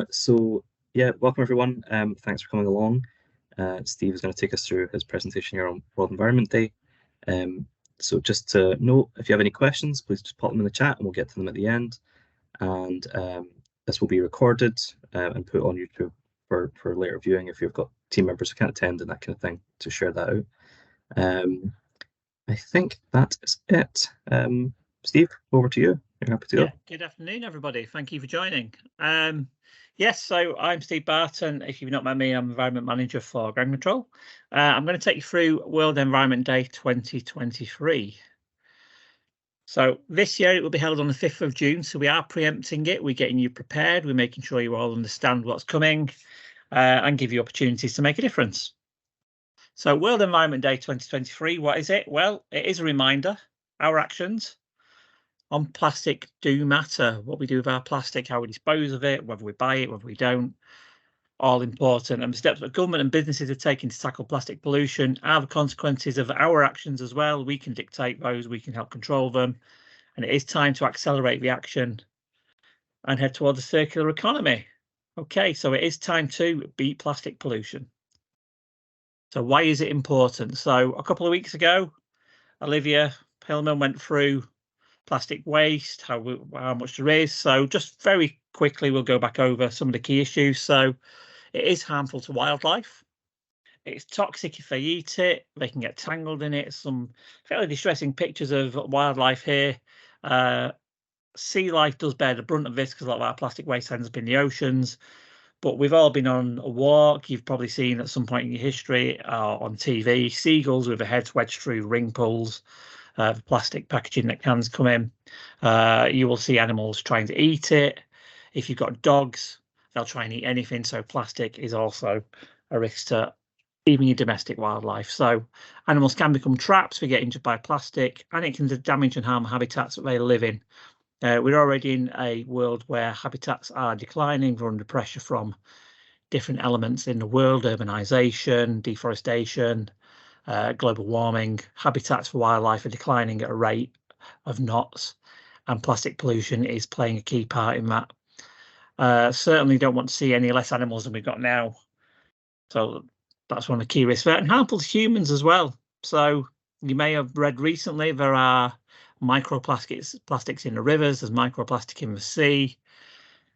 So yeah, welcome everyone. Thanks for coming along. Steve is going to take us through his presentation here on World Environment Day. Um, so just to note, if you have any questions, please just pop them in the chat and we'll get to them at the end. And this will be recorded and put on YouTube for later viewing if you've got team members who can't attend and that kind of thing to share that out. I think that is it. Steve, over to you. You're happy to go. Yeah, good afternoon, everybody. Thank you for joining. Yes, so I'm Steve Barton. If you've not met me, I'm Environment Manager for Ground Control. I'm going to take you through World Environment Day 2023. So this year it will be held on the 5th of June, so we are preempting it. We're getting you prepared. We're making sure you all understand what's coming and give you opportunities to make a difference. So World Environment Day 2023, what is it? Well, it is a reminder, our actions on plastic do matter. What we do with our plastic, how we dispose of it, whether we buy it, whether we don't, all important. And the steps that government and businesses are taking to tackle plastic pollution are the consequences of our actions as well. We can dictate those, we can help control them. And it is time to accelerate the action and head towards a circular economy. Okay, so it is time to beat plastic pollution. So why is it important? So a couple of weeks ago, Olivia Hillman went through plastic waste, how much there is. So just very quickly, we'll go back over some of the key issues. So it is harmful to wildlife. It's toxic if they eat it. They can get tangled in it. Some fairly distressing pictures of wildlife here. Sea life does bear the brunt of this because a lot of our plastic waste ends up in the oceans. But we've all been on a walk. You've probably seen at some point in your history on TV, seagulls with their heads wedged through ring poles. The plastic packaging that cans come in. You will see animals trying to eat it. If you've got dogs, they'll try and eat anything. So plastic is also a risk to even your domestic wildlife. So animals can become traps for getting injured by plastic, and it can damage and harm habitats that they live in. We're already in a world where habitats are declining. We're under pressure from different elements in the world, urbanisation, deforestation, global warming. Habitats for wildlife are declining at a rate of knots, and plastic pollution is playing a key part in that. Certainly don't want to see any less animals than we've got now. So that's one of the key risks there, and harmful to humans as well. So you may have read recently there are microplastics in the rivers, there's microplastic in the sea.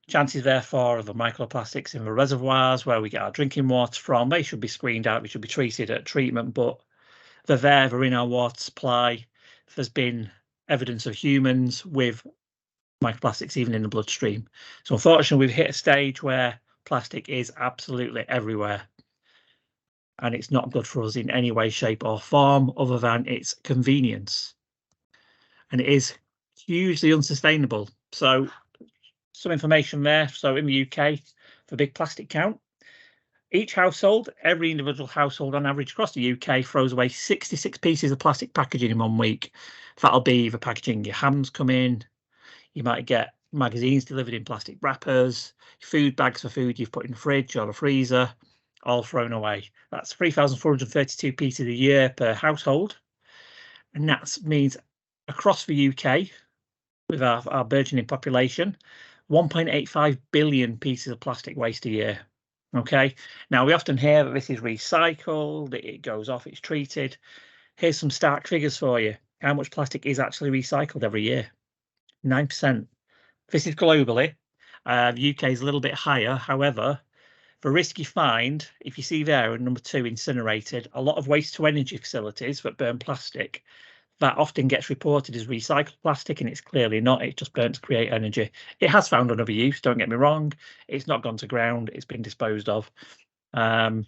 Chances, therefore, of the microplastics in the reservoirs where we get our drinking water from, they should be screened out, they should be treated at treatment, but they're in our water supply. There's been evidence of humans with microplastics even in the bloodstream. So unfortunately, we've hit a stage where plastic is absolutely everywhere. And it's not good for us in any way, shape or form other than its convenience. And it is hugely unsustainable. So some information there. So in the UK, for big plastic count, each household, every individual household on average across the UK throws away 66 pieces of plastic packaging in 1 week. That'll be the packaging your hams come in. You might get magazines delivered in plastic wrappers, food bags for food you've put in the fridge or the freezer, all thrown away. That's 3,432 pieces a year per household. And that means across the UK, with our burgeoning population, 1.85 billion pieces of plastic waste a year. Okay, now we often hear that this is recycled, it goes off, it's treated. Here's some stark figures for you. How much plastic is actually recycled every year? 9%. This is globally. The UK is a little bit higher. However, for risk you find, if you see there at number 2, incinerated, a lot of waste to energy facilities that burn plastic, that often gets reported as recycled plastic, and it's clearly not. It's just burnt to create energy. It has found another use, don't get me wrong. It's not gone to ground, it's been disposed of. But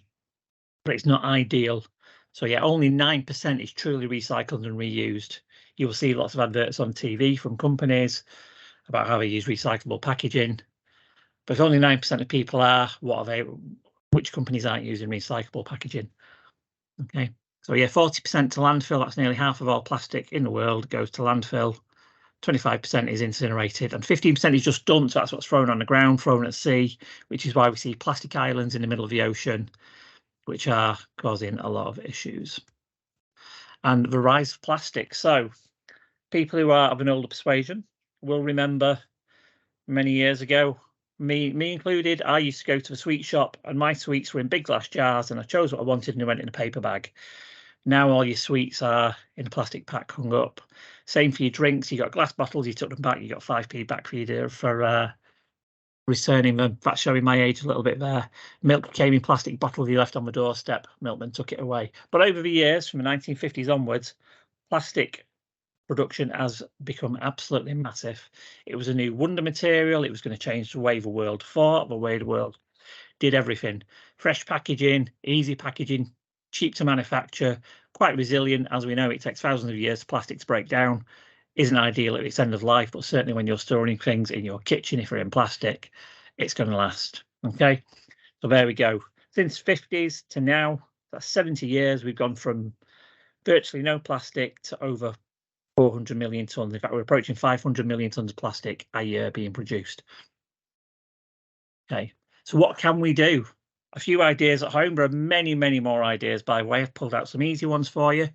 it's not ideal. So yeah, only 9% is truly recycled and reused. You will see lots of adverts on TV from companies about how they use recyclable packaging. But if only 9% of people are, what are they? Which companies aren't using recyclable packaging? Okay. So yeah, 40% to landfill. That's nearly half of all plastic in the world goes to landfill. 25% is incinerated, and 15% is just dumped. So that's what's thrown on the ground, thrown at sea, which is why we see plastic islands in the middle of the ocean, which are causing a lot of issues. And the rise of plastic. So people who are of an older persuasion will remember many years ago, me included. I used to go to the sweet shop and my sweets were in big glass jars and I chose what I wanted and it went in a paper bag. Now all your sweets are in a plastic pack hung up. Same for your drinks. You got glass bottles, you took them back, you got 5p back for returning them. That's showing my age a little bit there. Milk came in plastic bottles you left on the doorstep. Milkman took it away. But over the years, from the 1950s onwards, plastic production has become absolutely massive. It was a new wonder material. It was going to change the way the world thought, the way the world did everything. Fresh packaging, easy packaging, cheap to manufacture, quite resilient. As we know, it takes thousands of years for plastic to break down. Isn't ideal at its end of life, but certainly when you're storing things in your kitchen, if you're in plastic, it's going to last. Okay, so there we go. Since 50s to now, that's 70 years. We've gone from virtually no plastic to over 400 million tons. In fact, we're approaching 500 million tons of plastic a year being produced. Okay, so what can we do? A few ideas at home. There are many, many more ideas, by the way. I've pulled out some easy ones for you.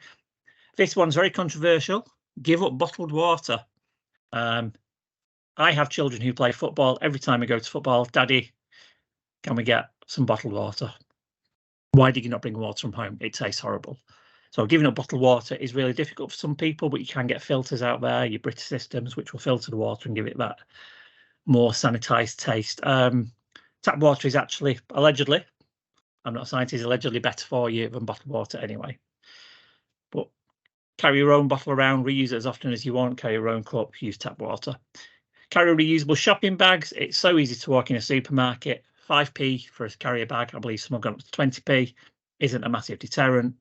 This one's very controversial. Give up bottled water. I have children who play football. Every time I go to football, Daddy, can we get some bottled water? Why did you not bring water from home? It tastes horrible. So giving up bottled water is really difficult for some people, but you can get filters out there, your Brita systems, which will filter the water and give it that more sanitized taste. Tap water is actually, allegedly, I'm not a scientist, allegedly better for you than bottled water anyway. But carry your own bottle around, reuse it as often as you want, carry your own cup, use tap water. Carry reusable shopping bags. It's so easy to walk in a supermarket. 5p for a carrier bag. I believe some have gone up to 20p. Isn't a massive deterrent.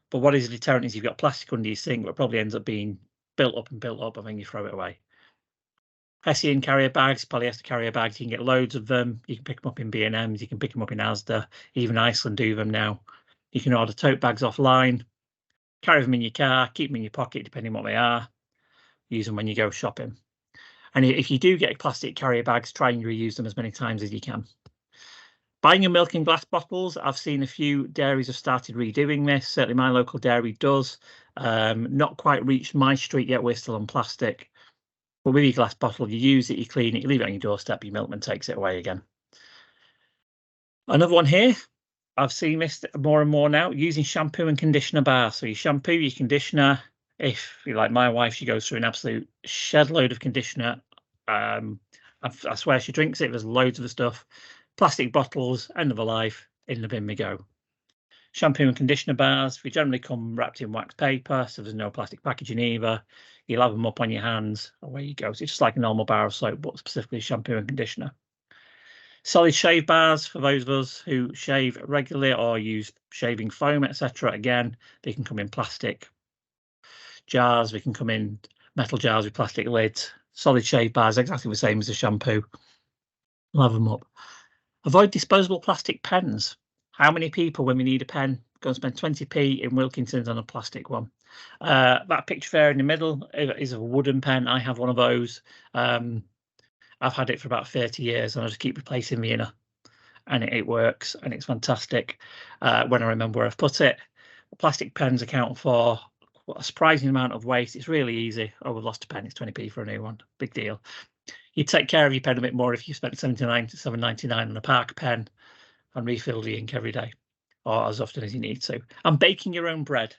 But what is a deterrent is you've got plastic under your sink, but it probably ends up being built up, and then you throw it away. Hessian carrier bags, polyester carrier bags, you can get loads of them. You can pick them up in B&M's, you can pick them up in Asda. Even Iceland do them now. You can order tote bags offline. Carry them in your car, keep them in your pocket, depending on what they are. Use them when you go shopping. And if you do get plastic carrier bags, try and reuse them as many times as you can. Buying your milk in glass bottles. I've seen a few dairies have started redoing this. Certainly my local dairy does. Not quite reached my street yet. We're still on plastic. But with your glass bottle, you use it, you clean it, you leave it on your doorstep, your milkman takes it away again. Another one here. I've seen this more and more now, using shampoo and conditioner bars. So you shampoo, your conditioner. If you like my wife, she goes through an absolute shed load of conditioner. I swear she drinks it. There's loads of the stuff. Plastic bottles, end of a life, in the bin we go. Shampoo and conditioner bars, we generally come wrapped in wax paper, so there's no plastic packaging either. You'll have them up on your hands, away you go. So it's just like a normal bar of soap, but specifically shampoo and conditioner. Solid shave bars, for those of us who shave regularly or use shaving foam, etc. Again, they can come in plastic jars, they can come in metal jars with plastic lids. Solid shave bars, exactly the same as a shampoo. Love them up. Avoid disposable plastic pens. How many people, when we need a pen, go and spend 20p in Wilkinson's on a plastic one? That picture there in the middle is a wooden pen. I have one of those. I've had it for about 30 years and I just keep replacing the inner, and it works and it's fantastic when I remember where I've put it. Plastic pens account for a surprising amount of waste. It's really easy. Oh, we've lost a pen. It's 20p for a new one. Big deal. You take care of your pen a bit more if you spent $7.99 on a Parker pen and refill the ink every day or as often as you need to. And baking your own bread.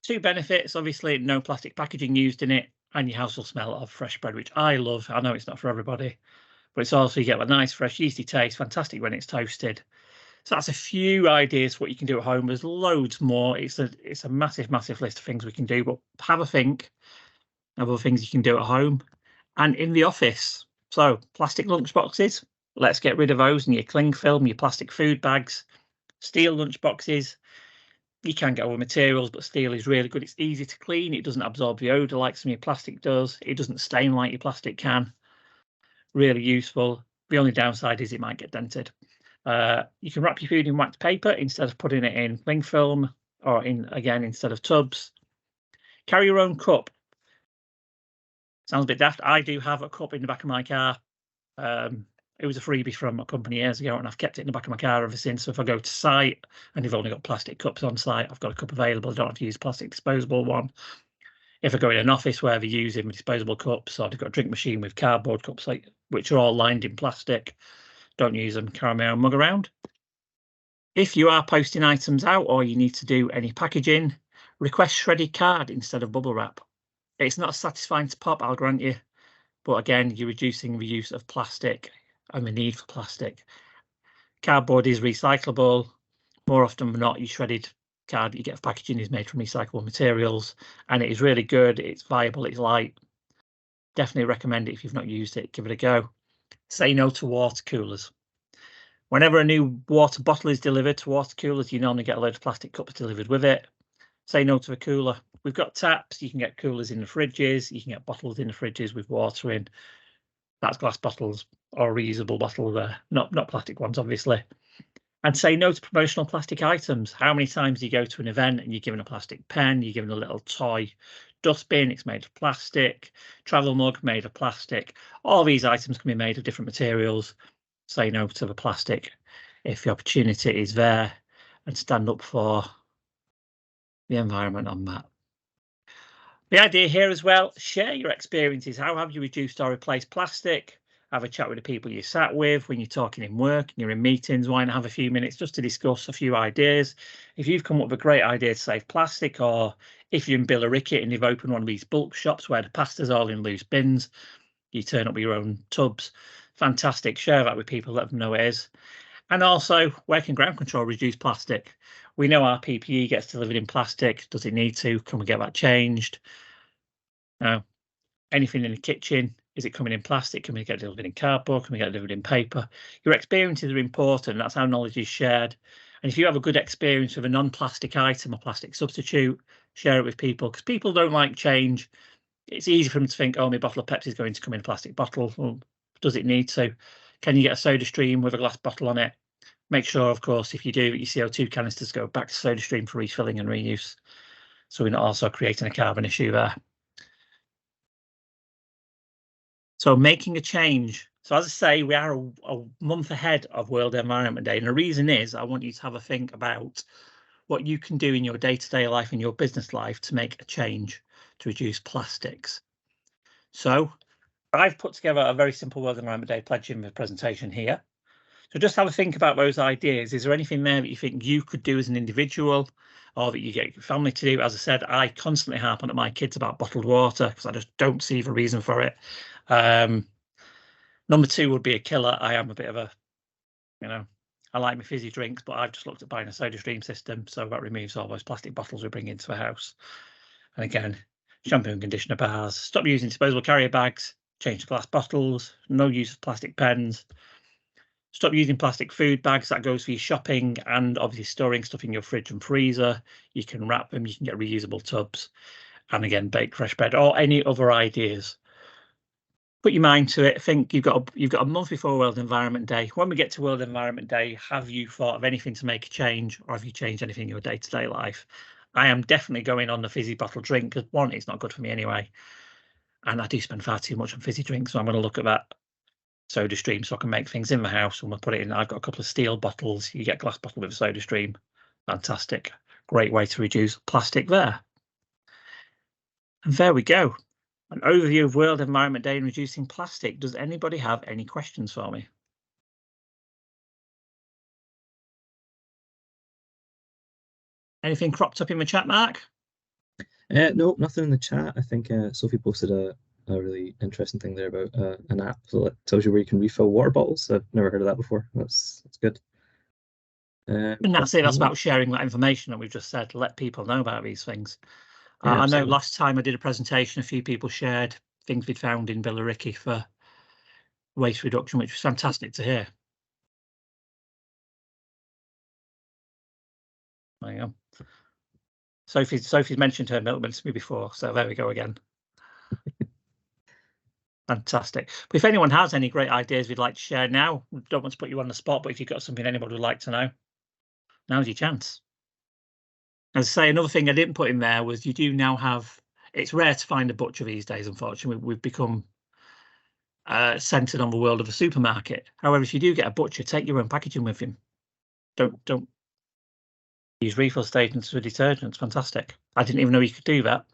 Two benefits, obviously, no plastic packaging used in it, and your house will smell of fresh bread, which I love. I know it's not for everybody, but it's also, you get a nice, fresh, yeasty taste, fantastic when it's toasted. So that's a few ideas for what you can do at home. There's loads more. It's a massive, massive list of things we can do, but have a think of other things you can do at home and in the office. So plastic lunch boxes, let's get rid of those, and your cling film, your plastic food bags, steel lunch boxes. You can get other materials, but steel is really good. It's easy to clean. It doesn't absorb the odor like some of your plastic does. It doesn't stain like your plastic can. Really useful. The only downside is it might get dented. You can wrap your food in wax paper instead of putting it in cling film, or instead of tubs. Carry your own cup. Sounds a bit daft. I do have a cup in the back of my car. It was a freebie from a company years ago, and I've kept it in the back of my car ever since. So if I go to site and they've only got plastic cups on site, I've got a cup available. I don't have to use a plastic disposable one. if I go in an office where they're using disposable cups, or they've got a drink machine with cardboard cups, which are all lined in plastic, don't use them, carry my own mug around. If you are posting items out or you need to do any packaging, request shredded card instead of bubble wrap. It's not satisfying to pop, I'll grant you, but again, you're reducing the use of plastic and the need for plastic. Cardboard is recyclable. More often than not, your shredded card that you get for packaging is made from recyclable materials, and it is really good. It's viable, it's light. Definitely recommend it if you've not used it, give it a go. Say no to water coolers. Whenever a new water bottle is delivered to water coolers, you normally get a load of plastic cups delivered with it. Say no to a cooler. We've got taps, you can get coolers in the fridges, you can get bottles in the fridges with water in. That's glass bottles or reusable bottles there, not plastic ones, obviously. And say no to promotional plastic items. How many times do you go to an event and you're given a plastic pen, you're given a little toy dustbin, it's made of plastic, travel mug made of plastic. All these items can be made of different materials. Say no to the plastic if the opportunity is there, and stand up for the environment on that. The idea here as well, share your experiences. How have you reduced or replaced plastic? Have a chat with the people you sat with when you're talking in work and you're in meetings. Why not have a few minutes just to discuss a few ideas? If you've come up with a great idea to save plastic, or if you're in Billericay and you've opened one of these bulk shops where the pasta's all in loose bins, you turn up your own tubs. Fantastic. Share that with people, let them know it is. And also, where can ground control reduce plastic? We know our PPE gets delivered in plastic. Does it need to? Can we get that changed? Now, anything in the kitchen, is it coming in plastic? Can we get it delivered in cardboard? Can we get it delivered in paper? Your experiences are important. That's how knowledge is shared. And if you have a good experience with a non-plastic item or plastic substitute, share it with people, because people don't like change. It's easy for them to think, oh, my bottle of Pepsi is going to come in a plastic bottle. Well, does it need to? Can you get a soda stream with a glass bottle on it? Make sure, of course, if you do, your CO2 canisters go back to soda stream for refilling and reuse. So we're not also creating a carbon issue there. So making a change. So as I say, we are a month ahead of World Environment Day. And the reason is I want you to have a think about what you can do in your day-to-day life, in your business life, to make a change to reduce plastics. So I've put together a very simple World Environment Day pledge in the presentation here. So just have a think about those ideas. Is there anything there that you think you could do as an individual, or that you get your family to do? As I said, I constantly harp on at my kids about bottled water because I just don't see the reason for it. Number 2 would be a killer. I am a bit of a, I like my fizzy drinks, but I've just looked at buying a soda stream system, so that removes all those plastic bottles we bring into the house. And again, shampoo and conditioner bars, stop using disposable carrier bags, change to glass bottles, no use of plastic pens, stop using plastic food bags. That goes for your shopping and obviously storing stuff in your fridge and freezer. You can wrap them, you can get reusable tubs, and again, bake fresh bread or any other ideas. Put your mind to it. Think you've got a month before World Environment Day. When we get to World Environment Day, have you thought of anything to make a change, or have you changed anything in your day-to-day life? I am definitely going on the fizzy bottle drink because, one, it's not good for me anyway, and I do spend far too much on fizzy drinks. So I'm going to look at that soda stream so I can make things in the house. And we'll put it in. I've got a couple of steel bottles. You get a glass bottle with a soda stream. Fantastic. Great way to reduce plastic there. And there we go. An overview of World Environment Day and reducing plastic. Does anybody have any questions for me? Anything cropped up in the chat, Mark? No, nothing in the chat. I think Sophie posted a really interesting thing there about an app that tells you where you can refill water bottles. I've never heard of that before. That's good. And that's it. That's about sharing that information that we've just said. Let people know about these things. Yeah, I know last time I did a presentation, a few people shared things we'd found in Billericay for waste reduction, which was fantastic to hear. There you go. Sophie's mentioned her milkman to me before, so there we go again. Fantastic. But if anyone has any great ideas we'd like to share now, we don't want to put you on the spot, but if you've got something anybody would like to know, now's your chance. As I say, another thing I didn't put in there was you do now have, it's rare to find a butcher these days, unfortunately. We've become centered on the world of the supermarket. However, if you do get a butcher, take your own packaging with him. Don't use refill stations for detergents. Fantastic. I didn't even know you could do that.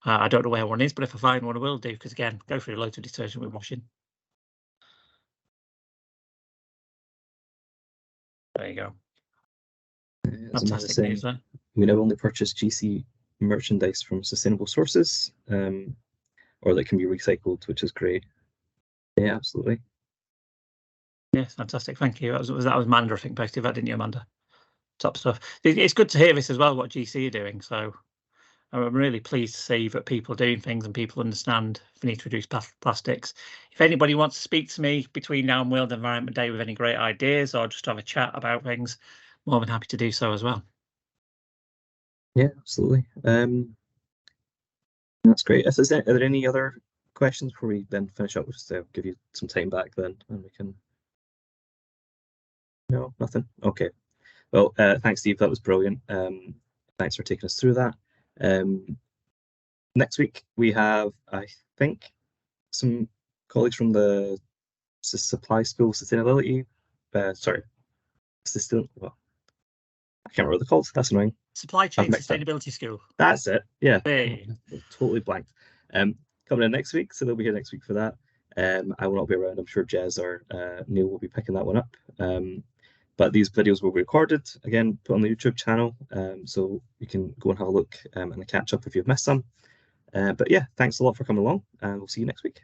I don't know where one is, but if I find one, I will do, because again, go through loads of detergent with washing. There you go. Fantastic news there. We now only purchase GC merchandise from sustainable sources, or that can be recycled, which is great. Yeah, absolutely. Yes, fantastic. Thank you. That was Amanda, I think, posted that, didn't you, Amanda? Top stuff. It's good to hear this as well, what GC are doing. So I'm really pleased to see that people are doing things and people understand we need to reduce plastics. If anybody wants to speak to me between now and World Environment Day with any great ideas or just have a chat about things, more than happy to do so as well. Yeah, absolutely. That's great. Are there any other questions before we then finish up? Just to give you some time back then, and we can. No, nothing. Okay. Well, thanks, Steve. That was brilliant. Thanks for taking us through that. Next week we have, I think, some colleagues from the Supply School Sustainability. Sorry, well, I can't remember what they're called. That's annoying. Supply Chain Sustainability School. That's it. Yeah. Hey. Totally blanked. Coming in next week, so they'll be here next week for that. I will not be around. I'm sure Jez or Neil will be picking that one up. But these videos will be recorded, again, put on the YouTube channel, so you can go and have a look and catch up if you've missed some. But yeah, thanks a lot for coming along, and we'll see you next week.